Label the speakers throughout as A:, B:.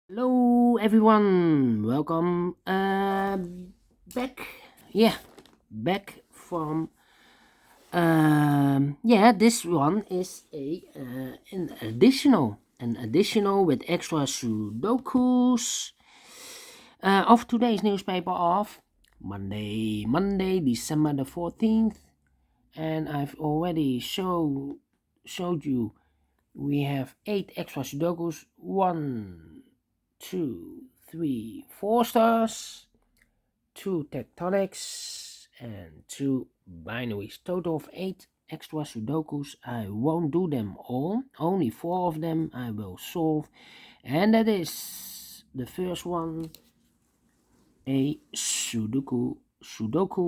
A: Hello everyone, welcome back. Yeah, back from this one is an additional with extra sudokus of today's newspaper of Monday, December the 14th, and I've already showed you we have 8 extra sudokus. 1, 2, 3, 4 stars, 2 tectonics, and 2 binaries. Total of 8 extra sudokus. I won't do them all, only 4 of them I will solve, and that is the first one, a sudoku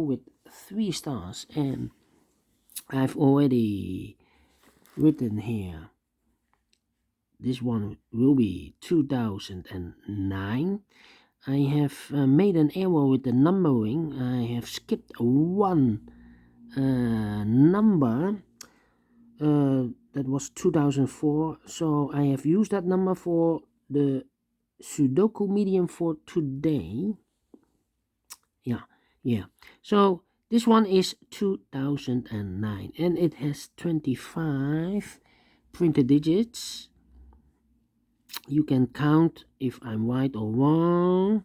A: with 3 stars, and I've already written here. This one will be 2009. I have made an error with the numbering. I have skipped one number that was 2004. So I have used that number for the Sudoku medium for today. Yeah. So this one is 2009 and it has 25 printed digits. You can count if I'm right or wrong.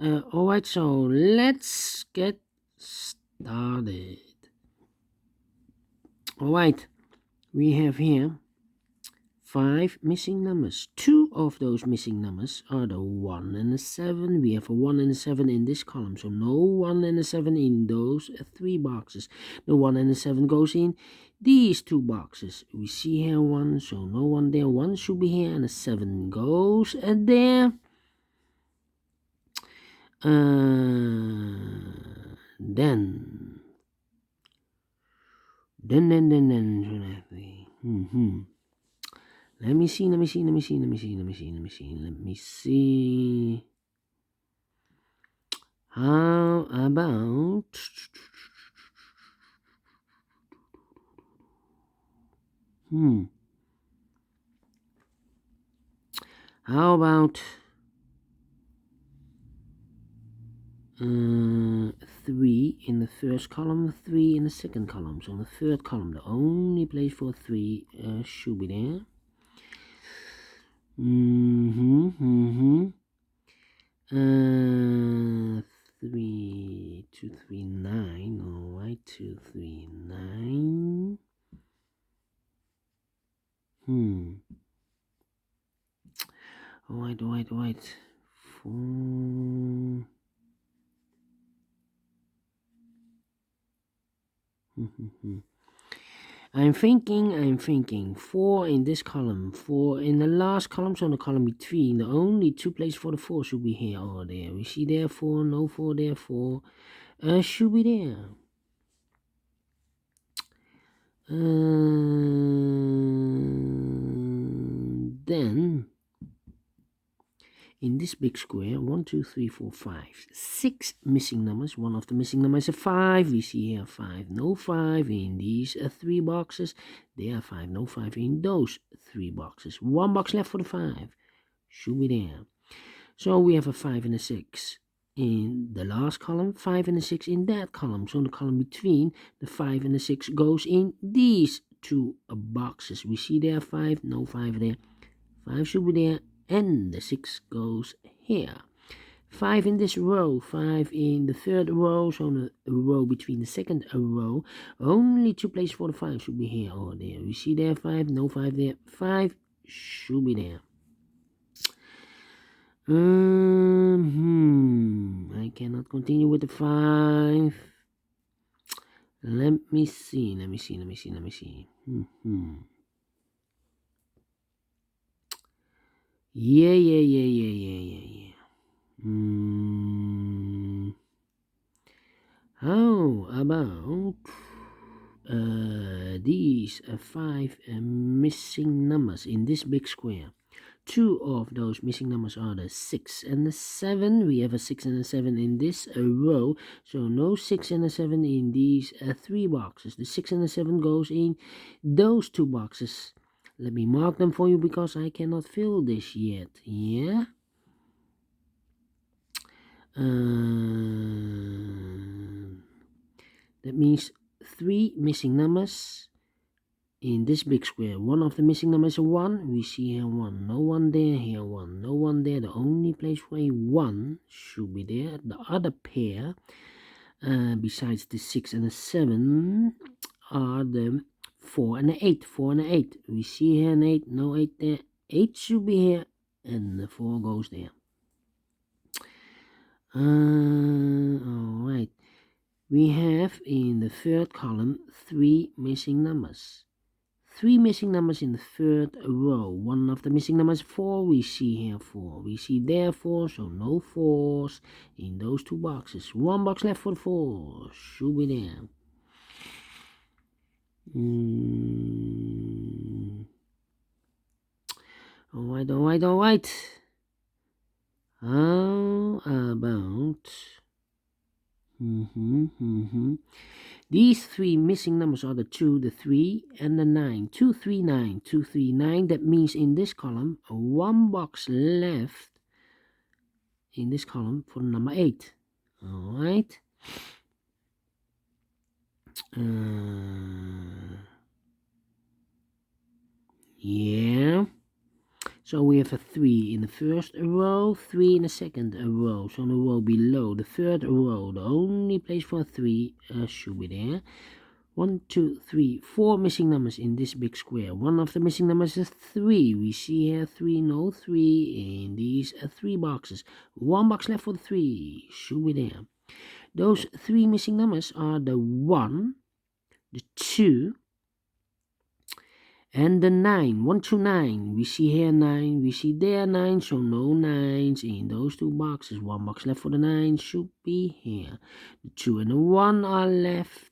A: Alright, so let's get started. Alright, we have here 5 missing numbers. 2 of those missing numbers are the 1 and the 7. We have a 1 and a 7 in this column, so no 1 and a 7 in those 3 boxes. The 1 and the 7 goes in these 2 boxes. We see here 1, so no 1 there. 1 should be here, and a 7 goes there. Then let me see. How about how about 3 in the first column, 3 in the second column. So in the third column, the only place for 3 should be there. 3, 2, 3, 9. All right, 2, 3, 9. All right. 4. I'm thinking 4 in this column, 4 in the last column, so in the column between. The only 2 places for the 4 should be here or there. We see there 4, no 4 there, 4 should be there. Then in this big square, 1, 2, 3, 4, 5, 6 missing numbers. One of the missing numbers is a 5. We see here 5, no 5 in these 3 boxes. There are 5, no 5 in those 3 boxes. 1 box left for the 5. Should be there. So we have a 5 and a 6 in the last column, 5 and a 6 in that column. So in the column between, the 5 and the 6 goes in these 2 boxes. We see there 5, no 5 there. 5 should be there, and the 6 goes here. 5 in this row, 5 in the third row, so in the row between the second row, only 2 places for the 5 should be here or there. We see there 5, no 5 there, 5 should be there. I cannot continue with the 5. Let me see. Yeah. How about these 5 missing numbers in this big square? 2 of those missing numbers are the 6 and the 7. We have a 6 and a 7 in this row, so no 6 and a 7 in these 3 boxes. The 6 and the 7 goes in those 2 boxes. Let me mark them for you because I cannot fill this yet. Yeah. That means 3 missing numbers in this big square. One of the missing numbers is a 1. We see here 1. No 1 there. Here 1. No 1 there. The only place for a 1 should be there. The other pair, besides the 6 and the 7, are the 4 and the 8. 4 and the 8. We see here an 8. No 8 there. 8 should be here. And the 4 goes there. Alright. We have in the third column 3 missing numbers. 3 missing numbers in the third row. One of the missing numbers 4. We see here 4. We see there 4, so no 4s in those 2 boxes. 1 box left for the 4. Should be there. Alright. How about these 3 missing numbers are the 2, the 3, and the 9. 239, 239. That means in this column, 1 box left in this column for number 8. Alright. Yeah. So we have a 3 in the first row, 3 in the second row. So on the row below, the third row, the only place for a 3 should be there. 1, 2, 3, 4 missing numbers in this big square. One of the missing numbers is 3. We see here 3, no 3 in these 3 boxes. 1 box left for the 3 should be there. Those 3 missing numbers are the 1, the 2, and the 9. 1 to 9. We see here 9. We see there 9. So no 9s in those 2 boxes. 1 box left for the 9 should be here. The 2 and the 1 are left.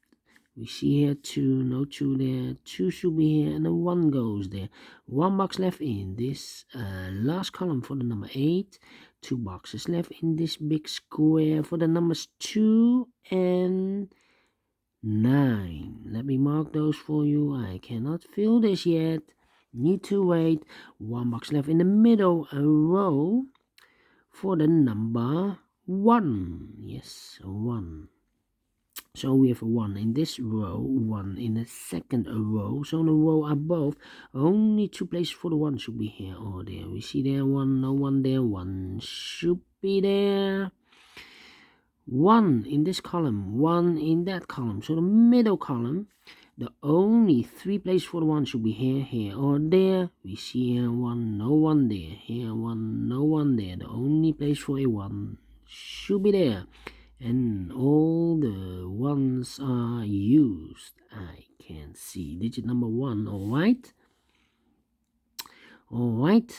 A: We see here 2. No 2 there. 2 should be here. And the 1 goes there. 1 box left in this last column for the number 8. 2 boxes left in this big square for the numbers 2 and 9. Let me mark those for you. I cannot fill this yet. Need to wait. 1 box left in the middle row for the number 1. Yes, 1. So we have a 1 in this row, 1 in the second row. So in the row above, only 2 places for the 1 should be here or there. We see there 1, no 1 there. 1 should be there. 1 in this column, 1 in that column. So the middle column, the only 3 places for the 1 should be here, here, or there. We see here 1, no 1 there. Here 1, no 1 there. The only place for a 1 should be there. And all the 1s are used. I can see digit number 1, alright? Alright.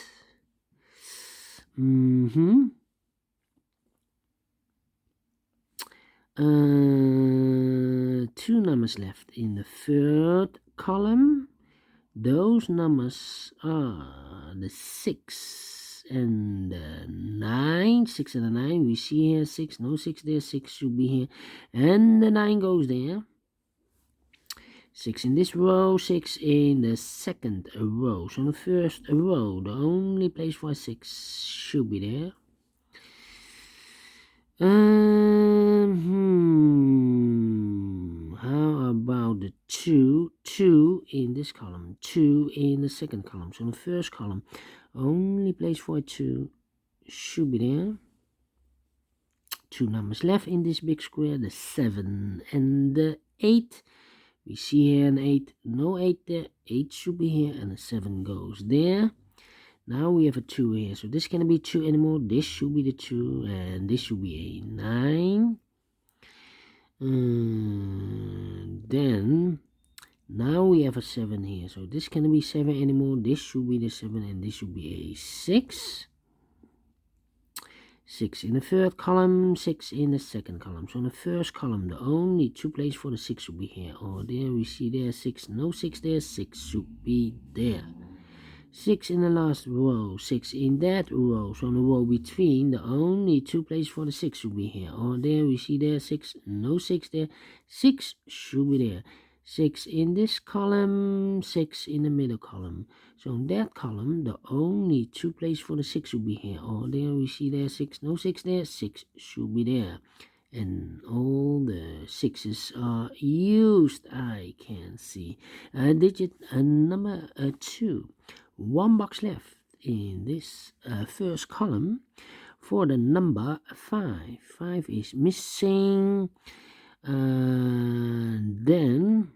A: 2 numbers left in the third column. Those numbers are the 6 and the 9. 6 and the 9. We see here 6. No 6 there. 6 should be here. And the 9 goes there. 6 in this row. 6 in the second row. So in the first row, the only place for 6 should be there. How about the 2? 2 in this column, 2 in the second column. So in the first column, only place for a 2 should be there. 2 numbers left in this big square, the 7 and the 8. We see here an 8, no 8 there. 8 should be here, and the 7 goes there. Now we have a 2 here, so this cannot be 2 anymore. This should be the 2, and this should be a 9. Then, now we have a 7 here, so this cannot be 7 anymore. This should be the 7, and this should be a 6. 6 in the third column, 6 in the second column. So in the first column, the only 2 places for the 6 should be here. Oh, there we see there 6, no 6 there. 6 should be there. 6 in the last row, 6 in that row. So in the row between, the only 2 places for the 6 should be here. Oh, there we see there 6, no 6 there. 6 should be there. 6 in this column, 6 in the middle column. So in that column, the only 2 places for the 6 will be here. Oh, there we see there 6, no 6 there, 6 should be there. And all the 6s are used, I can see. Digit number 2. 1 box left in this first column for the number 5. 5 is missing. Then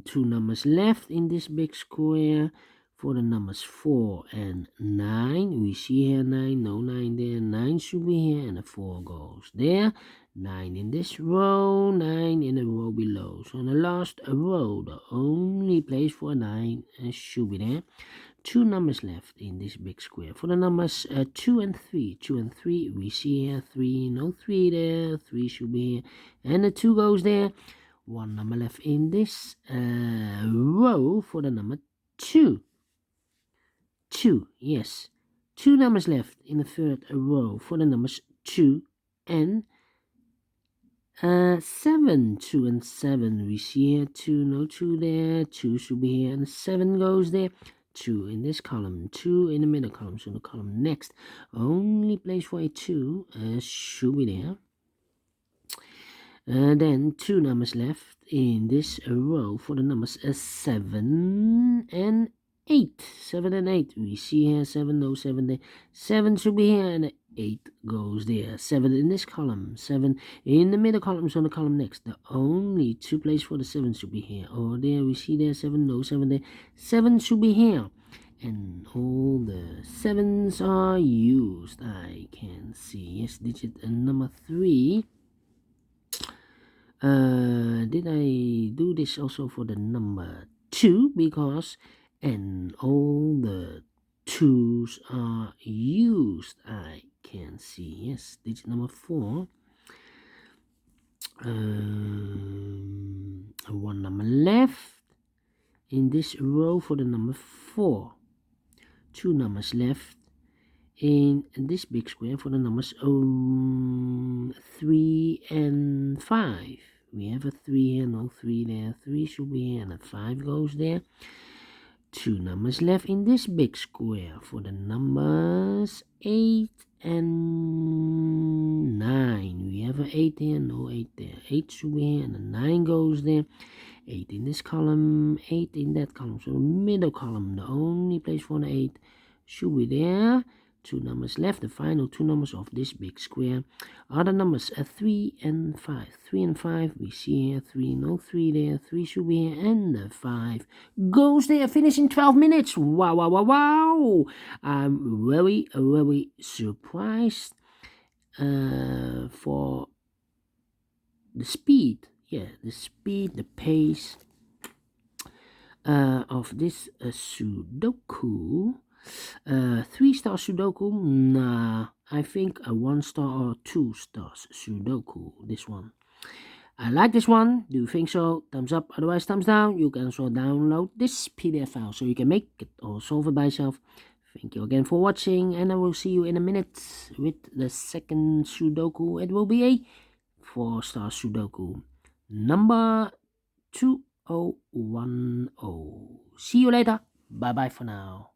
A: 2 numbers left in this big square for the numbers 4 and 9. We see here 9, no 9 there, 9 should be here, and the 4 goes there. 9 in this row, 9 in the row below. So in the last row, the only place for 9 should be there. 2 numbers left in this big square for the numbers 2 and 3. 2 and 3, we see here 3, no 3 there, 3 should be here, and the 2 goes there. 1 number left in this row for the number 2. 2, yes. 2 numbers left in the third row for the numbers 2 and 7. 2 and 7, we see here 2, no 2 there, 2 should be here, and 7 goes there. 2 in this column, 2 in the middle column, so the column next, only place for a 2 should be there. Then 2 numbers left in this row for the numbers 7 and 8. 7 and 8, we see here 7, no 7 there, 7 should be here, and 8 goes there. 7 in this column, 7 in the middle column, so the column next, the only 2 places for the 7 should be here. Oh, there we see there 7, no 7 there, 7 should be here, and all the 7s are used, I can see. Yes, digit number 3. Did I do this also for the number 2? Because and all the 2s are used, I can see. Yes, digit number 4. 1 number left in this row for the number 4. 2 numbers left in this big square for the numbers 3 and 5. We have a 3 here, no 3 there, 3 should be here, and a 5 goes there. 2 numbers left in this big square for the numbers 8 and 9. We have an 8 here, no 8 there, 8 should be here, and a 9 goes there. 8 in this column, 8 in that column, so the middle column, the only place for the 8 should be there. 2 numbers left. The final 2 numbers of this big square are the numbers 3 and 5. 3 and 5, we see here 3, no 3 there, 3 should be here, and the 5 goes there. Finish in 12 minutes. Wow, wow, wow, wow. I'm very, very surprised for the speed. Yeah, the speed, the pace of this Sudoku. 3 star Sudoku, nah, I think a 1 star or 2 stars Sudoku, this one. I like this one. Do you think so? Thumbs up, otherwise thumbs down. You can also download this PDF file so you can make it or solve it by yourself. Thank you again for watching, and I will see you in a minute with the second Sudoku. It will be a 4 star Sudoku, number 2010. See you later. Bye bye for now.